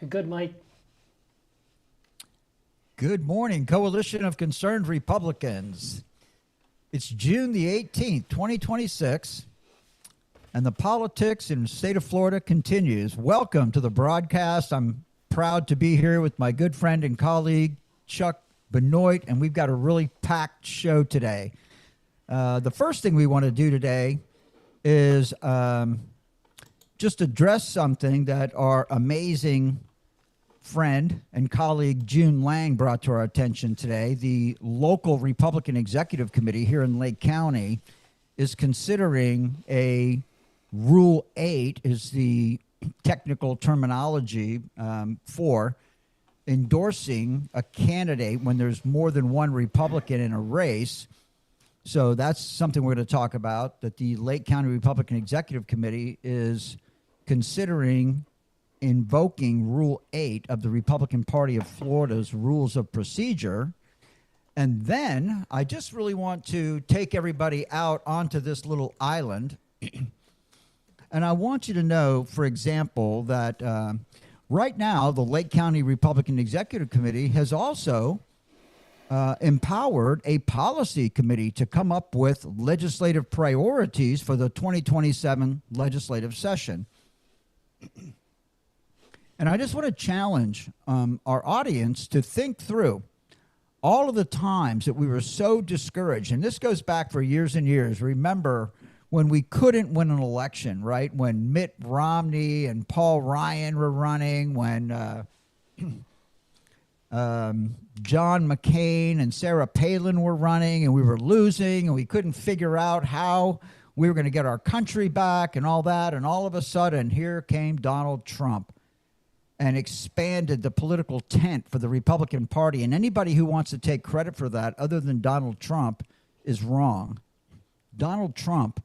You're good, Mike. Good morning, Coalition of Concerned Republicans. It's June the 18th, 2026, and the politics in the state of Florida continues. Welcome to the broadcast. I'm proud to be here with my good friend and colleague, Chuck Benoit, and we've got a really packed show today. The first thing we want to do today is just address something that our amazing friend and colleague June Lang brought to our attention today. The local Republican Executive Committee here in Lake County is considering a Rule 8 is the technical terminology for endorsing a candidate when there's more than one Republican in a race. So that's something we're going to talk about, that the Lake County Republican Executive Committee is considering invoking Rule 8 of the Republican Party of Florida's Rules of Procedure. And then I just really want to take everybody out onto this little island. And I want you to know, for example, that right now the Lake County Republican Executive Committee has also empowered a policy committee to come up with legislative priorities for the 2027 legislative session. And I just want to challenge our audience to think through all of the times that we were so discouraged. And this goes back for years and years. Remember when we couldn't win an election, right? When Mitt Romney and Paul Ryan were running, when John McCain and Sarah Palin were running, and we were losing, and we couldn't figure out how we were going to get our country back and all that. And all of a sudden, here came Donald Trump and expanded the political tent for the Republican Party. And anybody who wants to take credit for that other than Donald Trump is wrong. Donald Trump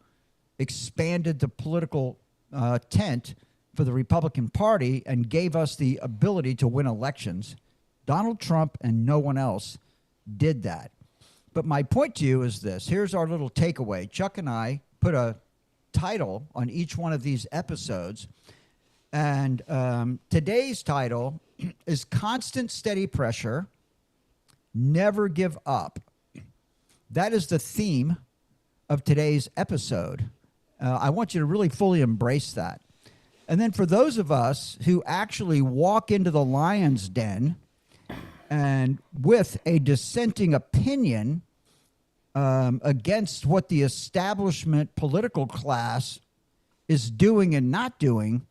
expanded the political tent for the Republican Party and gave us the ability to win elections. Donald Trump and no one else did that. But my point to you is this. Here's our little takeaway. Chuck and I put a title on each one of these episodes. And today's title is Constant Steady Pressure, Never Give Up. That is the theme of today's episode. I want you to really fully embrace that. And then for those of us who actually walk into the lion's den and with a dissenting opinion against what the establishment political class is doing and not doing,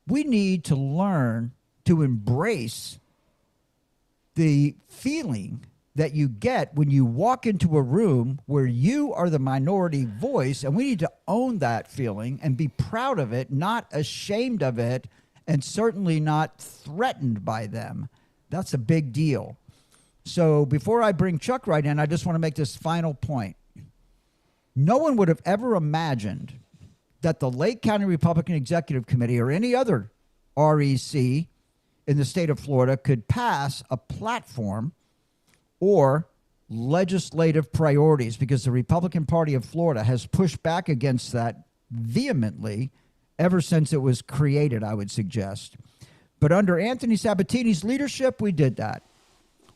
we need to learn to embrace the feeling that you get when you walk into a room where you are the minority voice, and we need to own that feeling and be proud of it, not ashamed of it, and certainly not threatened by them. That's a big deal. So before I bring Chuck right in, I just want to make this final point. No one would have ever imagined that the Lake County Republican Executive Committee or any other REC in the state of Florida could pass a platform or legislative priorities, because the Republican Party of Florida has pushed back against that vehemently ever since it was created, I would suggest. But under Anthony Sabatini's leadership, we did that.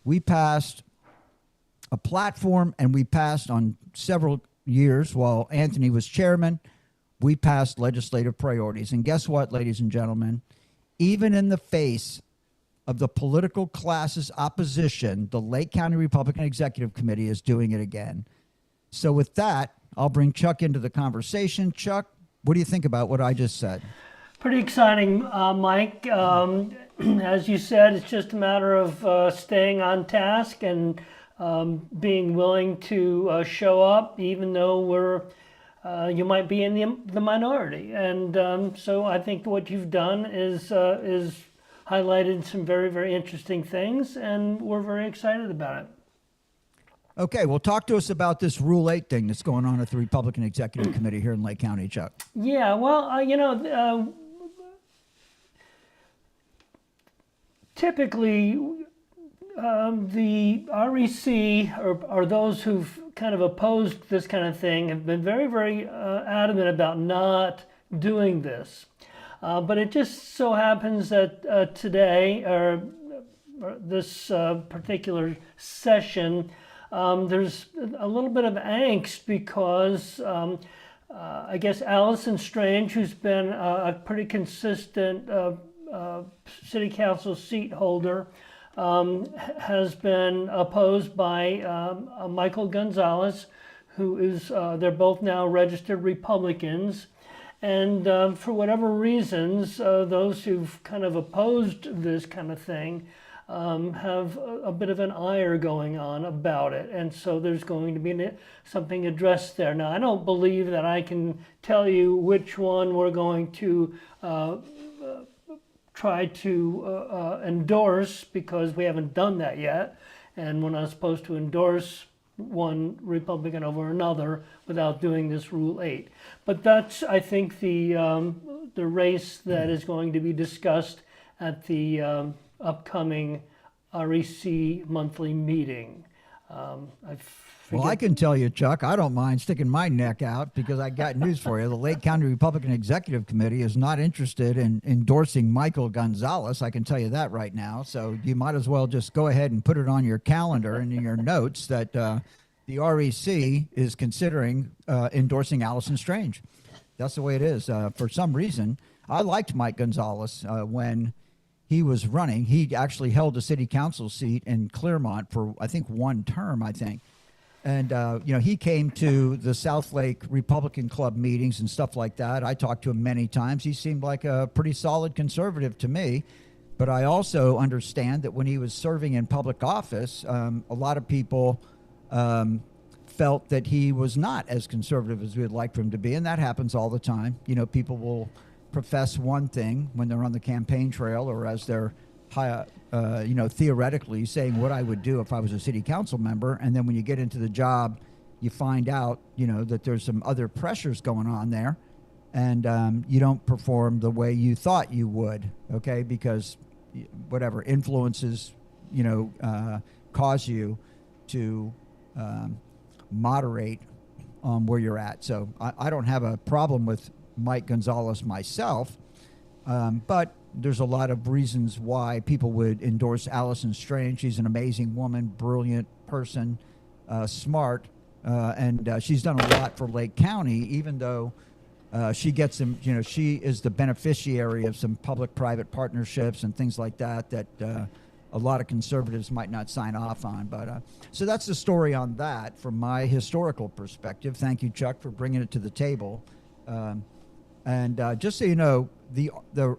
We passed a platform, and we passed on several years while Anthony was chairman. We passed legislative priorities. And guess what, ladies and gentlemen? Even in the face of the political class's opposition, the Lake County Republican Executive Committee is doing it again. So with that, I'll bring Chuck into the conversation. Chuck, what do you think about what I just said? Pretty exciting, Mike. As you said, it's just a matter of staying on task and being willing to show up, even though you might be in the minority. And so I think what you've done is highlighted some very, very interesting things, and we're very excited about it. Okay, well, talk to us about this Rule 8 thing that's going on at the Republican Executive Committee here in Lake County, Chuck. Yeah, well, typically the REC or those who've kind of opposed this kind of thing have been very, very adamant about not doing this. But it just so happens that today, or this particular session, there's a little bit of angst because I guess Allison Strange, who's been a pretty consistent city council seat holder, has been opposed by Michael Gonzalez, who is, they're both now registered Republicans. And for whatever reasons, those who've kind of opposed this kind of thing have a bit of an ire going on about it. And so there's going to be something addressed there. Now, I don't believe that I can tell you which one we're going to try to endorse, because we haven't done that yet. And we're not supposed to endorse one Republican over another without doing this Rule 8. But that's, I think, the race that is going to be discussed at the upcoming REC monthly meeting. Well, I can tell you, Chuck, I don't mind sticking my neck out, because I got news for you. The Lake County Republican Executive Committee is not interested in endorsing Michael Gonzalez. I can tell you that right now. So you might as well just go ahead and put it on your calendar and in your notes that the REC is considering endorsing Allison Strange. That's the way it is. For some reason, I liked Mike Gonzalez when he was running. He actually held a city council seat in Claremont for, I think, one term, I think. And, he came to the South Lake Republican Club meetings and stuff like that. I talked to him many times. He seemed like a pretty solid conservative to me. But I also understand that when he was serving in public office, a lot of people felt that he was not as conservative as we would like for him to be. And that happens all the time. People will profess one thing when they're on the campaign trail, or as they're theoretically saying what I would do if I was a city council member. And then when you get into the job, you find out, that there's some other pressures going on there, and you don't perform the way you thought you would, okay? Because whatever influences, cause you to moderate where you're at. So I don't have a problem with Mike Gonzalez myself, but there's a lot of reasons why people would endorse Allison Strange. She's an amazing woman, brilliant person, smart, and she's done a lot for Lake County, even though she gets some, she is the beneficiary of some public-private partnerships and things like that a lot of conservatives might not sign off on. But so that's the story on that from my historical perspective. Thank you, Chuck, for bringing it to the table. And just so you know, the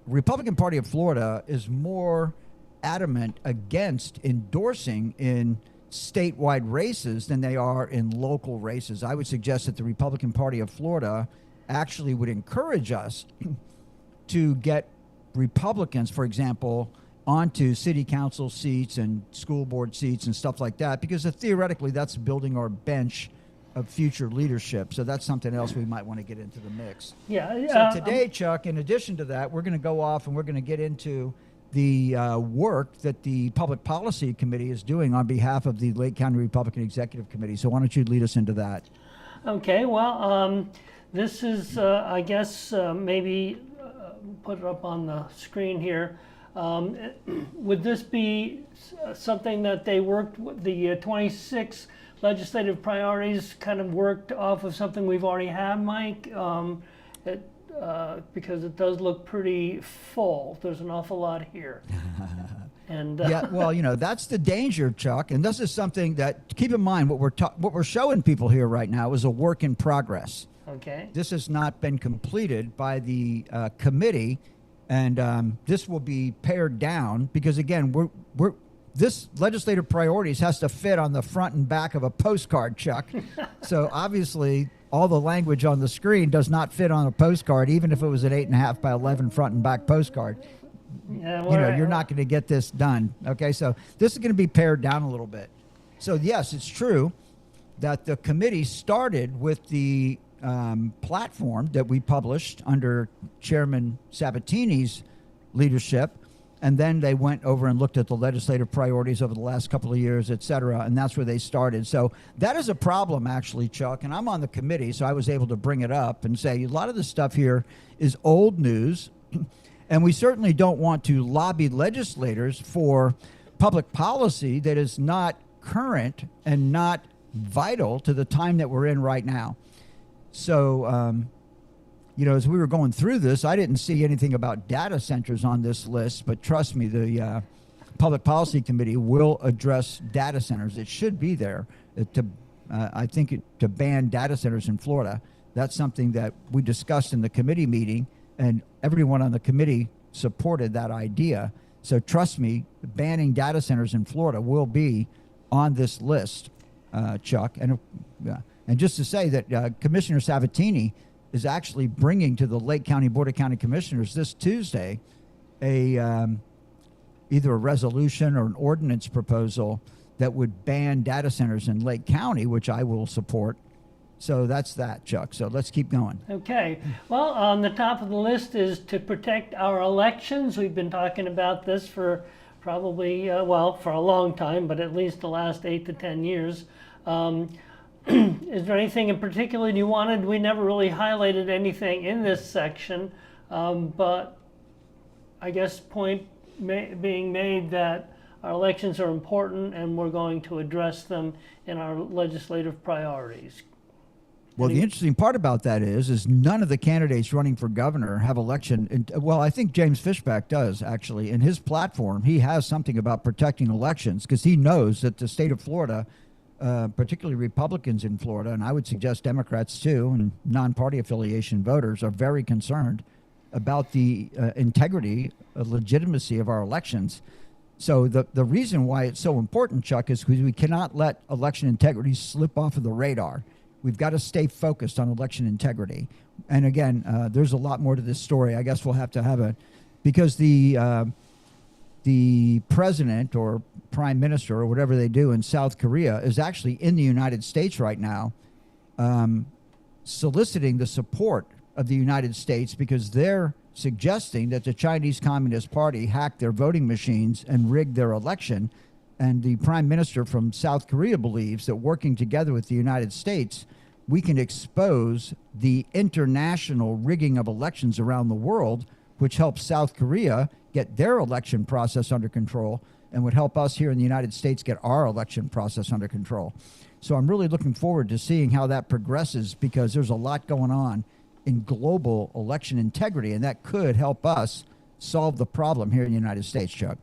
Republican Party of Florida is more adamant against endorsing in statewide races than they are in local races. I would suggest that the Republican Party of Florida actually would encourage us to get Republicans, for example, onto city council seats and school board seats and stuff like that, because theoretically that's building our bench of future leadership. So that's something else we might want to get into the mix. Yeah. So today, Chuck, in addition to that, we're going to go off and we're going to get into the work that the Public Policy Committee is doing on behalf of the Lake County Republican Executive Committee. So why don't you lead us into that? Okay, well, this is, I guess, maybe put it up on the screen here. Would this be something that they worked with, the 26 legislative priorities kind of worked off of something we've already had, Mike? Because it does look pretty full. There's an awful lot here. And yeah, well, that's the danger, Chuck. And this is something that, keep in mind, what we're showing people here right now is a work in progress. Okay. This has not been completed by the committee, and this will be pared down because, again, this legislative priorities has to fit on the front and back of a postcard, Chuck. So obviously, all the language on the screen does not fit on a postcard, even if it was an 8.5 by 11 front and back postcard. Yeah, you're not going to get this done. Okay, so this is going to be pared down a little bit. So yes, it's true that the committee started with the platform that we published under Chairman Sabatini's leadership, and then they went over and looked at the legislative priorities over the last couple of years, et cetera, and that's where they started. So that is a problem, actually, Chuck, and I'm on the committee, so I was able to bring it up and say a lot of the stuff here is old news, And we certainly don't want to lobby legislators for public policy that is not current and not vital to the time that we're in right now. So, as we were going through this, I didn't see anything about data centers on this list, but trust me, the Public Policy Committee will address data centers. It should be there to ban data centers in Florida. That's something that we discussed in the committee meeting, and everyone on the committee supported that idea. So trust me, banning data centers in Florida will be on this list, Chuck. And just to say that Commissioner Sabatini is actually bringing to the Lake County Board of County Commissioners this Tuesday either a resolution or an ordinance proposal that would ban data centers in Lake County, which I will support. So that's that, Chuck. So let's keep going. Okay. Well, on the top of the list is to protect our elections. We've been talking about this for probably, for a long time, but at least the last 8 to 10 years. Is there anything in particular you wanted? We never really highlighted anything in this section, but I guess point being made that our elections are important and we're going to address them in our legislative priorities. Well, the interesting part about that is none of the candidates running for governor have election. Well, I think James Fishback does, actually. In his platform, he has something about protecting elections because he knows that the state of Florida, particularly Republicans in Florida, and I would suggest Democrats too, and non-party affiliation voters are very concerned about the integrity, legitimacy of our elections. So the reason why it's so important, Chuck, is because we cannot let election integrity slip off of the radar. We've got to stay focused on election integrity. And again, there's a lot more to this story. I guess we'll have to because the president or prime minister or whatever they do in South Korea is actually in the United States right now, soliciting the support of the United States because they're suggesting that the Chinese Communist Party hacked their voting machines and rigged their election. And the prime minister from South Korea believes that working together with the United States, we can expose the international rigging of elections around the world, which helps South Korea get their election process under control and would help us here in the United States get our election process under control. So I'm really looking forward to seeing how that progresses because there's a lot going on in global election integrity, and that could help us solve the problem here in the United States, Chuck.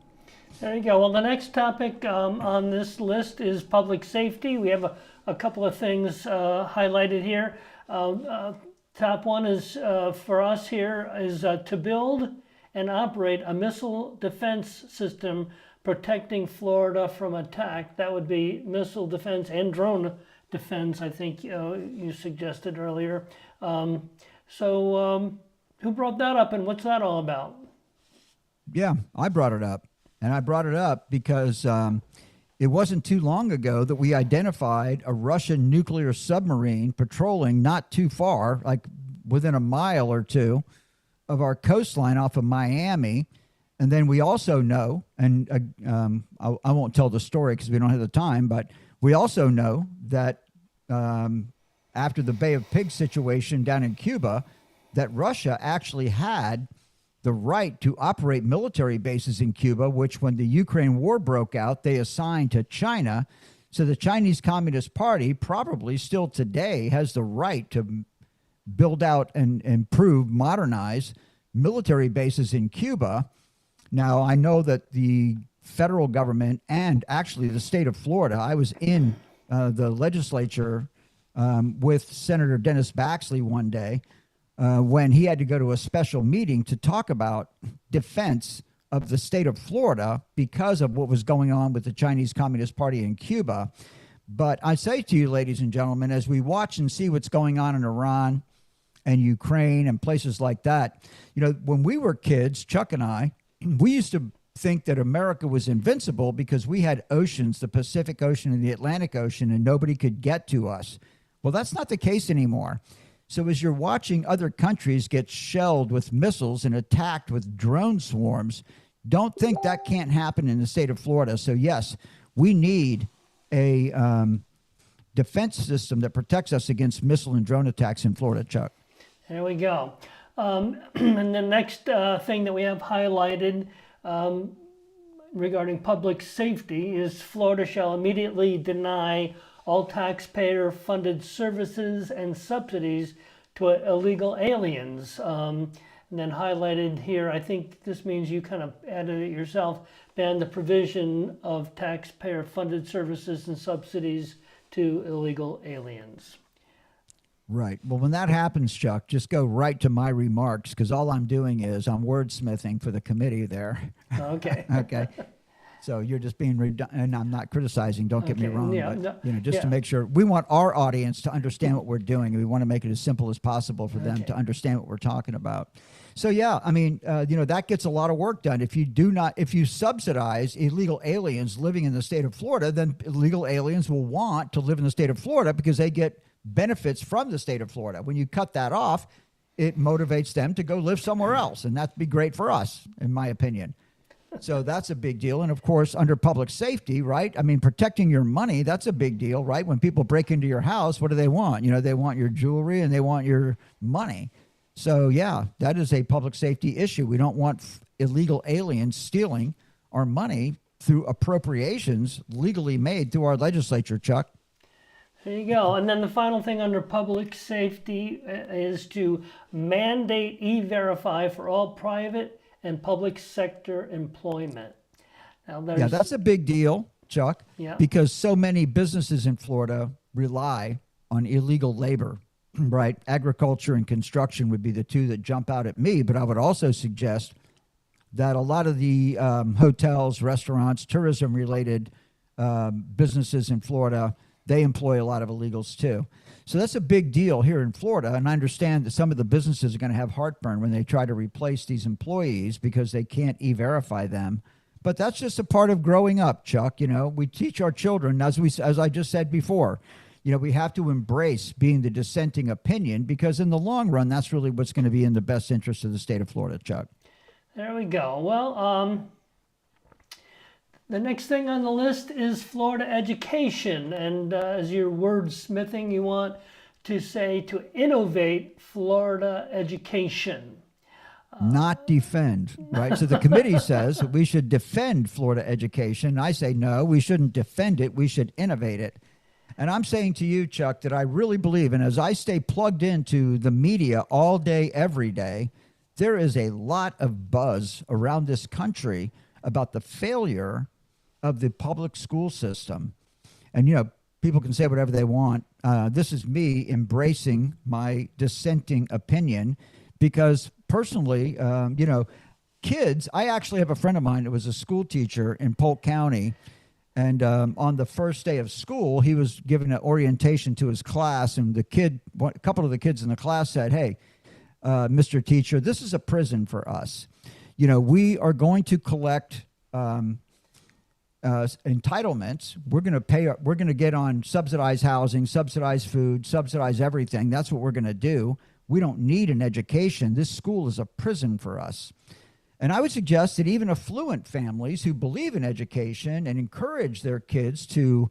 There you go. Well, the next topic on this list is public safety. We have a couple of things highlighted here. Top one is for us here is to build and operate a missile defense system protecting Florida from attack. That would be missile defense and drone defense, I think you suggested earlier. So who brought that up and what's that all about? Yeah, I brought it up. And I brought it up because it wasn't too long ago that we identified a Russian nuclear submarine patrolling not too far, like within a mile or two of our coastline off of Miami. And then we also know, and I won't tell the story because we don't have the time, but we also know that after the Bay of Pigs situation down in Cuba, that Russia actually had the right to operate military bases in Cuba, which when the Ukraine war broke out, they assigned to China. So the Chinese Communist Party probably still today has the right to build out and improve, modernize military bases in Cuba. Now, I know that the federal government and actually the state of Florida, I was in the legislature with Senator Dennis Baxley one day, when he had to go to a special meeting to talk about defense of the state of Florida because of what was going on with the Chinese Communist Party in Cuba. But I say to you, ladies and gentlemen, as we watch and see what's going on in Iran and Ukraine and places like that, when we were kids, Chuck and I, we used to think that America was invincible because we had oceans, the Pacific Ocean and the Atlantic Ocean, and nobody could get to us. Well, that's not the case anymore. So as you're watching other countries get shelled with missiles and attacked with drone swarms, don't think that can't happen in the state of Florida. So yes, we need a defense system that protects us against missile and drone attacks in Florida, Chuck. There we go. And the next thing that we have highlighted regarding public safety is Florida shall immediately deny all taxpayer-funded services and subsidies to illegal aliens. And then highlighted here, I think this means you kind of added it yourself, ban the provision of taxpayer-funded services and subsidies to illegal aliens. Right. Well, when that happens, Chuck, just go right to my remarks, because all I'm doing is I'm wordsmithing for the committee there. Okay. Okay. So you're just being and I'm not criticizing, don't get me Okay, wrong, yeah, but no, just to yeah. make sure we want our audience to understand what we're doing, and we want to make it as simple as possible for them Okay. to understand what we're talking about. So yeah, I mean, that gets a lot of work done. If you subsidize illegal aliens living in the state of Florida, then illegal aliens will want to live in the state of Florida because they get benefits from the state of Florida. When you cut that off, it motivates them to go live somewhere else, and that'd be great for us, in my opinion. So that's a big deal. And of course, under public safety, right? I mean, protecting your money, that's a big deal, right? When people break into your house, what do they want? They want your jewelry and they want your money. So yeah, that is a public safety issue. We don't want illegal aliens stealing our money through appropriations legally made through our legislature, Chuck. There you go. And then the final thing under public safety is to mandate E-Verify for all private and public sector employment. Now, Yeah, that's a big deal, Chuck, Yeah. because so many businesses in Florida rely on illegal labor, right? Agriculture and construction would be the two that jump out at me, but I would also suggest that a lot of the hotels, restaurants, tourism-related businesses in Florida, they employ a lot of illegals too. So that's a big deal here in Florida, and I understand that some of the businesses are going to have heartburn when they try to replace these employees because they can't E-Verify them. But that's just a part of growing up, Chuck. We teach our children, as I just said before, we have to embrace being the dissenting opinion, because in the long run, that's really what's going to be in the best interest of the state of Florida, Chuck. There we go. Well, the next thing on the list is Florida education. And as you're wordsmithing, you want to say to innovate Florida education. Not defend, right? So the committee says that we should defend Florida education. I say, no, we shouldn't defend it. We should innovate it. And I'm saying to you, Chuck, that I really believe, and as I stay plugged into the media all day, every day, there is a lot of buzz around this country about the failure of the public school system. And, people can say whatever they want. This is me embracing my dissenting opinion, because personally, kids, I actually have a friend of mine that was a school teacher in Polk County. And on the first day of school, he was giving an orientation to his class. And a couple of the kids in the class said, hey, Mr. Teacher, this is a prison for us. We are going to collect entitlements. We're going to get on subsidized housing, subsidized food, subsidize everything. That's what we're going to do. We don't need an education. This school is a prison for us. And I would suggest that even affluent families who believe in education and encourage their kids to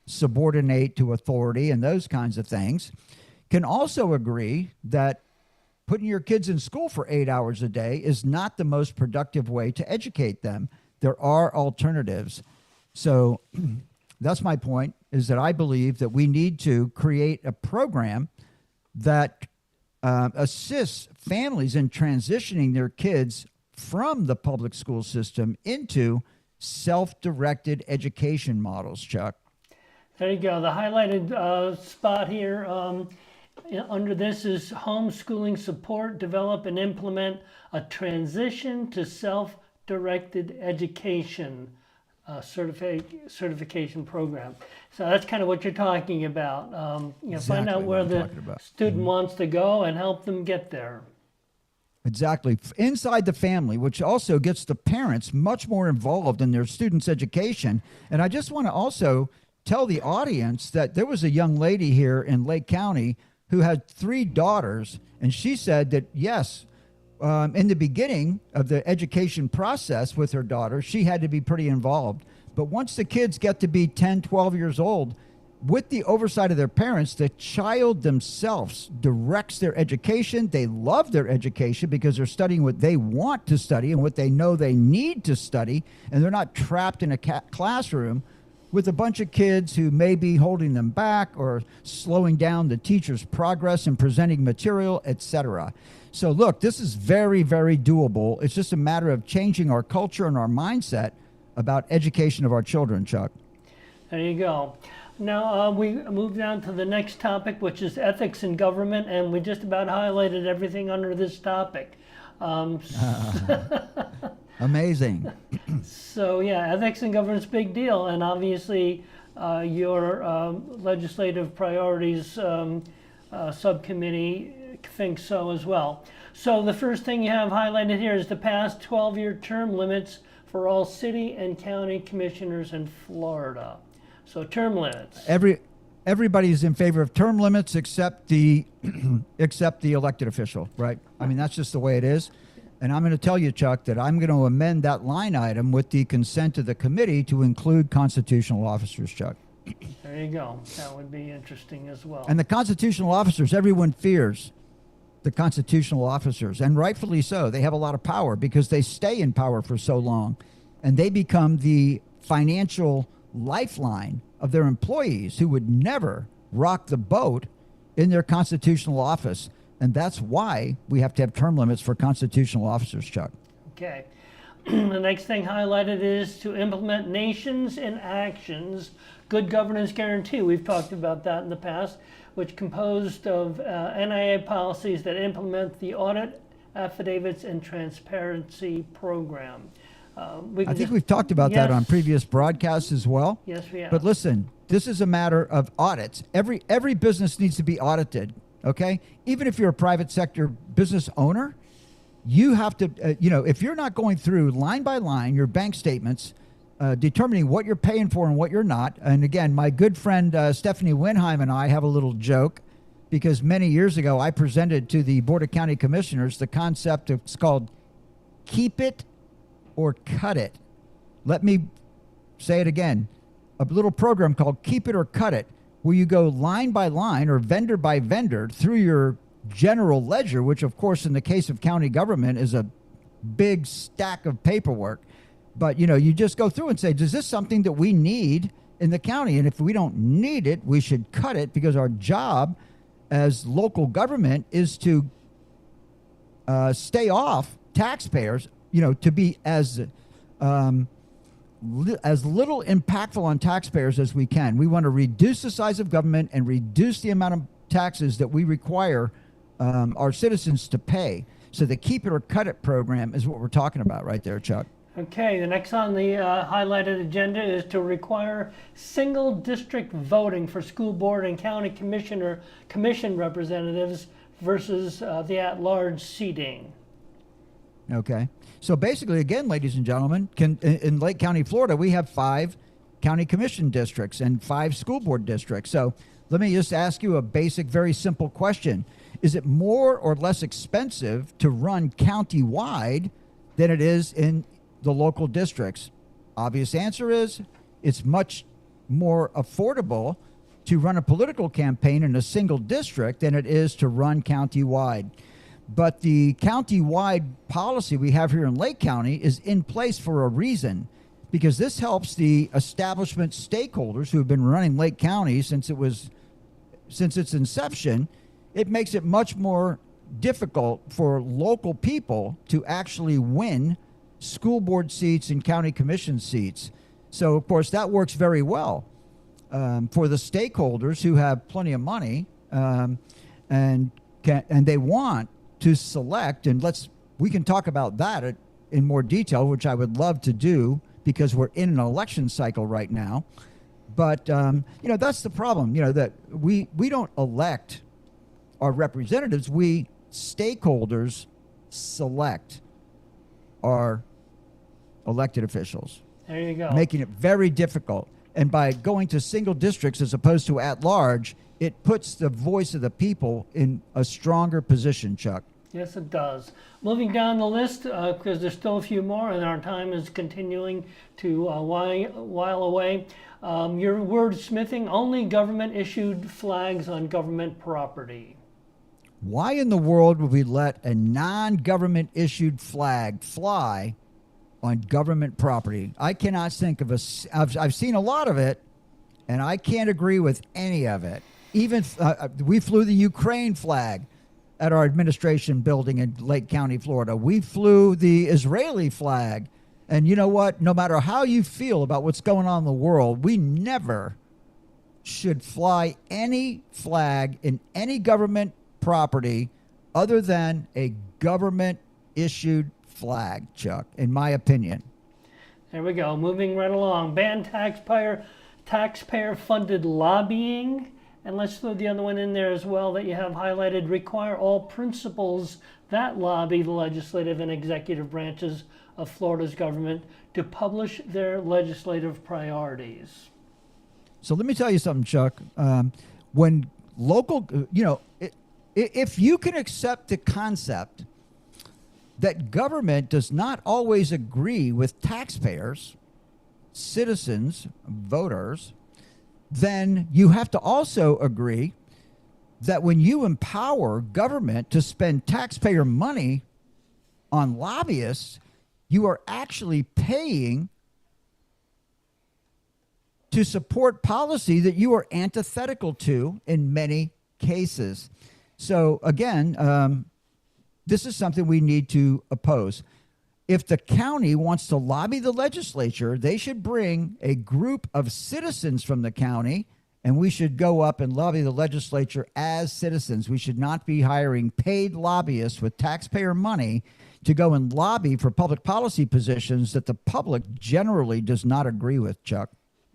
subordinate to authority and those kinds of things can also agree that putting your kids in school for 8 hours a day is not the most productive way to educate them. There are alternatives. So that's my point, is that I believe that we need to create a program that assists families in transitioning their kids from the public school system into self-directed education models, Chuck. There you go. The highlighted spot here under this is homeschooling support, develop and implement a transition to self-directed education certification program. So that's kind of what you're talking about. Find out Exactly where what I'm the talking about. student wants to go and help them get there. Exactly. Inside the family, which also gets the parents much more involved in their students' education. And I just want to also tell the audience that there was a young lady here in Lake County who had 3 daughters, and she said that, yes, in the beginning of the education process with her daughter, she had to be pretty involved. But once the kids get to be 10, 12 years old, with the oversight of their parents, the child themselves directs their education. They love their education because they're studying what they want to study and what they know they need to study, and they're not trapped in a classroom with a bunch of kids who may be holding them back or slowing down the teacher's progress in presenting material, etc. So look, this is very, very doable. It's just a matter of changing our culture and our mindset about education of our children, Chuck. There you go. Now we move down to the next topic, which is ethics in government, and we just about highlighted everything under this topic. Amazing. So yeah, ethics in government's a big deal, and obviously your legislative priorities subcommittee thinks so as well. So the first thing you have highlighted here is to pass 12-year term limits for all city and county commissioners in Florida. So term limits. Everybody's in favor of term limits except the except the elected official, right? I mean, that's just the way it is. And I'm going to tell you, Chuck, that I'm going to amend that line item with the consent of the committee to include constitutional officers, Chuck. There you go. That would be interesting as well. And the constitutional officers, everyone fears the constitutional officers, and rightfully so. They have a lot of power because they stay in power for so long, and they become the financial lifeline of their employees who would never rock the boat in their constitutional office. And that's why we have to have term limits for constitutional officers, Chuck. Okay. The next thing highlighted is to implement nations and actions good governance guarantee. We've talked about that in the past, which composed of NIA policies that implement the audit, affidavits, and transparency program. I think we've talked about that on previous broadcasts as well. Yes, we have. But listen, this is a matter of audits. Every business needs to be audited, okay? Even if you're a private sector business owner, you have to, if you're not going through line by line your bank statements, determining what you're paying for and what you're not. And again, my good friend Stephanie Winheim and I have a little joke because many years ago I presented to the Board of County Commissioners the concept of, it's called keep it or cut it. Let me say it again. A little program called Keep It or Cut It, where you go line by line or vendor by vendor through your general ledger, which of course in the case of county government is a big stack of paperwork. But you just go through and say, is this something that we need in the county? And if we don't need it, we should cut it, because our job as local government is to stay off taxpayers, to be as little impactful on taxpayers as we can. We want to reduce the size of government and reduce the amount of taxes that we require our citizens to pay. So the Keep It or Cut It program is what we're talking about right there, Chuck. Okay, the next on the highlighted agenda is to require single district voting for school board and county commission representatives versus the at-large seating. Okay. So basically, again, ladies and gentlemen, in Lake County, Florida, we have 5 county commission districts and 5 school board districts. So let me just ask you a basic, very simple question. Is it more or less expensive to run county-wide than it is in the local districts? Obvious answer is it's much more affordable to run a political campaign in a single district than it is to run county-wide. But the county-wide policy we have here in Lake County is in place for a reason, because this helps the establishment stakeholders who have been running Lake County since its inception. It makes it much more difficult for local people to actually win school board seats and county commission seats. So, of course, that works very well for the stakeholders who have plenty of money and they want to select, and we can talk about that in more detail, which I would love to do because we're in an election cycle right now. But that's the problem. That we don't elect our representatives. We stakeholders select our elected officials. There you go. Making it very difficult. And by going to single districts as opposed to at large, it puts the voice of the people in a stronger position, Chuck. Yes, it does. Moving down the list, because there's still a few more, and our time is continuing to while away. Your wordsmithing, only government-issued flags on government property. Why in the world would we let a non-government issued flag fly on government property? I cannot think of I've seen a lot of it, and I can't agree with any of it. Even we flew the Ukraine flag at our administration building in Lake County, Florida. We flew the Israeli flag. And you know what? No matter how you feel about what's going on in the world, we never should fly any flag in any government property other than a government issued flag, Chuck, in my opinion. There we go. Moving right along. Ban taxpayer funded lobbying. And let's throw the other one in there as well that you have highlighted. Require all principals that lobby the legislative and executive branches of Florida's government to publish their legislative priorities. So let me tell you something, Chuck. When local, if you can accept the concept that government does not always agree with taxpayers, citizens, voters, then you have to also agree that when you empower government to spend taxpayer money on lobbyists, you are actually paying to support policy that you are antithetical to in many cases. So again, this is something we need to oppose. If the county wants to lobby the legislature, they should bring a group of citizens from the county, and we should go up and lobby the legislature as citizens. We should not be hiring paid lobbyists with taxpayer money to go and lobby for public policy positions that the public generally does not agree with, Chuck.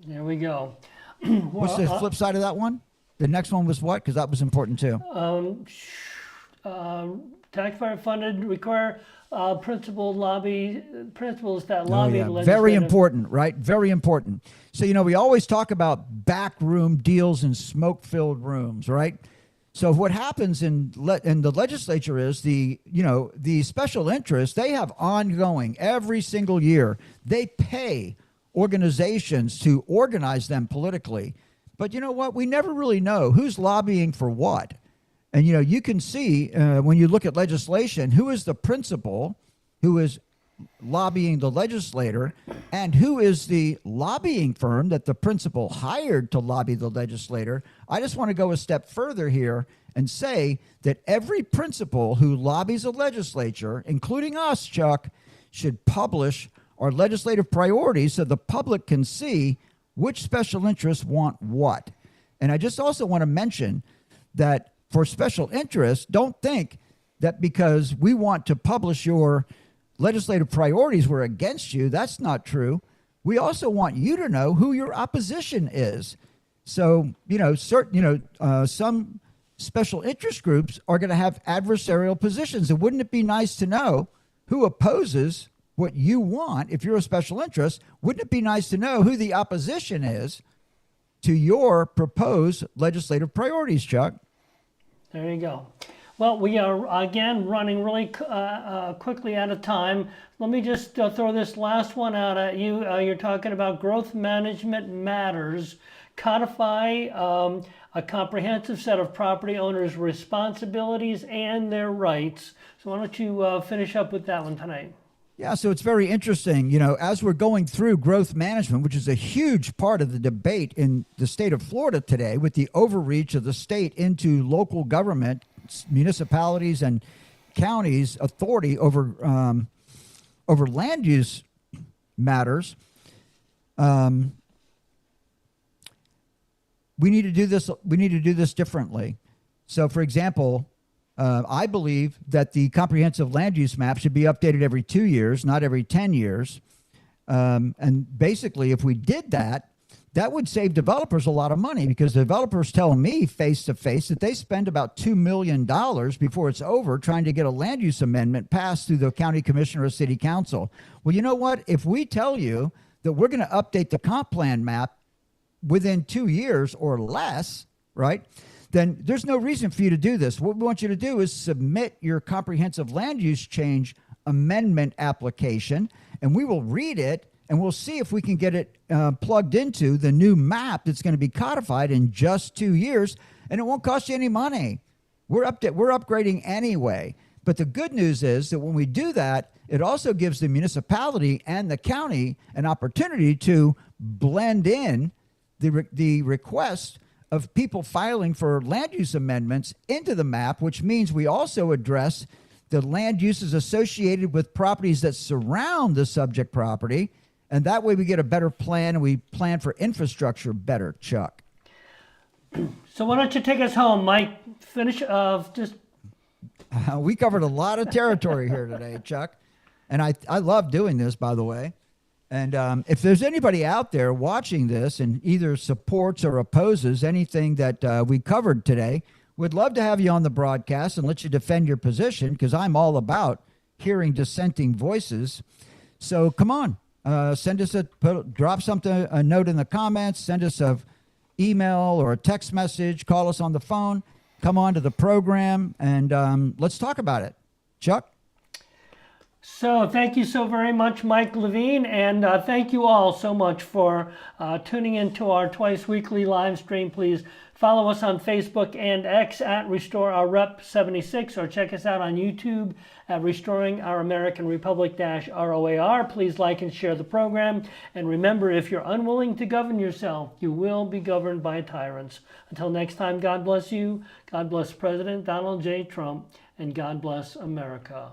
There we go. What's the flip side of that one? The next one was what? Because that was important too. Taxpayer funded require principals that lobby the legislative. Very important, right? Very important. So, we always talk about backroom deals and smoke-filled rooms, right? So what happens in the legislature is the special interests, they have ongoing every single year. They pay organizations to organize them politically. But you know what? We never really know who's lobbying for what. And, you can see when you look at legislation, who is the principal who is lobbying the legislator and who is the lobbying firm that the principal hired to lobby the legislator. I just want to go a step further here and say that every principal who lobbies a legislature, including us, Chuck, should publish our legislative priorities so the public can see which special interests want what. And I just also want to mention that for special interests, don't think that because we want to publish your legislative priorities, we're against you. That's not true. We also want you to know who your opposition is. So, some special interest groups are going to have adversarial positions. And wouldn't it be nice to know who opposes what you want if you're a special interest? Wouldn't it be nice to know who the opposition is to your proposed legislative priorities, Chuck? There you go. Well, we are, again, running really quickly out of time. Let me just throw this last one out at you. You're talking about growth management matters. Codify a comprehensive set of property owners' responsibilities and their rights. So why don't you finish up with that one tonight? Yeah, so it's very interesting. As we're going through growth management, which is a huge part of the debate in the state of Florida today with the overreach of the state into local government, municipalities and counties' authority over land use matters, we need to do this. We need to do this differently. So, for example, I believe that the comprehensive land use map should be updated every 2 years, not every 10 years. And basically, if we did that, that would save developers a lot of money, because developers tell me face to face that they spend about $2 million before it's over trying to get a land use amendment passed through the county commissioner or city council. Well, you know what? If we tell you that we're going to update the comp plan map within 2 years or less, right, then there's no reason for you to do this. What we want you to do is submit your comprehensive land use change amendment application, and we will read it, and we'll see if we can get it plugged into the new map that's going to be codified in just 2 years, and it won't cost you any money. We're upgrading anyway. But the good news is that when we do that, it also gives the municipality and the county an opportunity to blend in the request of people filing for land use amendments into the map, which means we also address the land uses associated with properties that surround the subject property. And that way we get a better plan, and we plan for infrastructure better, Chuck. So why don't you take us home, Mike? Finish just. We covered a lot of territory here today, Chuck. And I love doing this, by the way. And if there's anybody out there watching this and either supports or opposes anything that we covered today, we'd love to have you on the broadcast and let you defend your position, because I'm all about hearing dissenting voices. So come on, send us drop a note in the comments, send us an email or a text message, call us on the phone, come on to the program, and let's talk about it. Chuck? So thank you so very much, Mike Levine, and thank you all so much for tuning into our twice weekly live stream. Please follow us on Facebook and X at Restore Our Rep 76, or check us out on YouTube at Restoring Our American Republic -ROAR. Please like and share the program. And remember, if you're unwilling to govern yourself, you will be governed by tyrants. Until next time, God bless you. God bless President Donald J. Trump, and God bless America.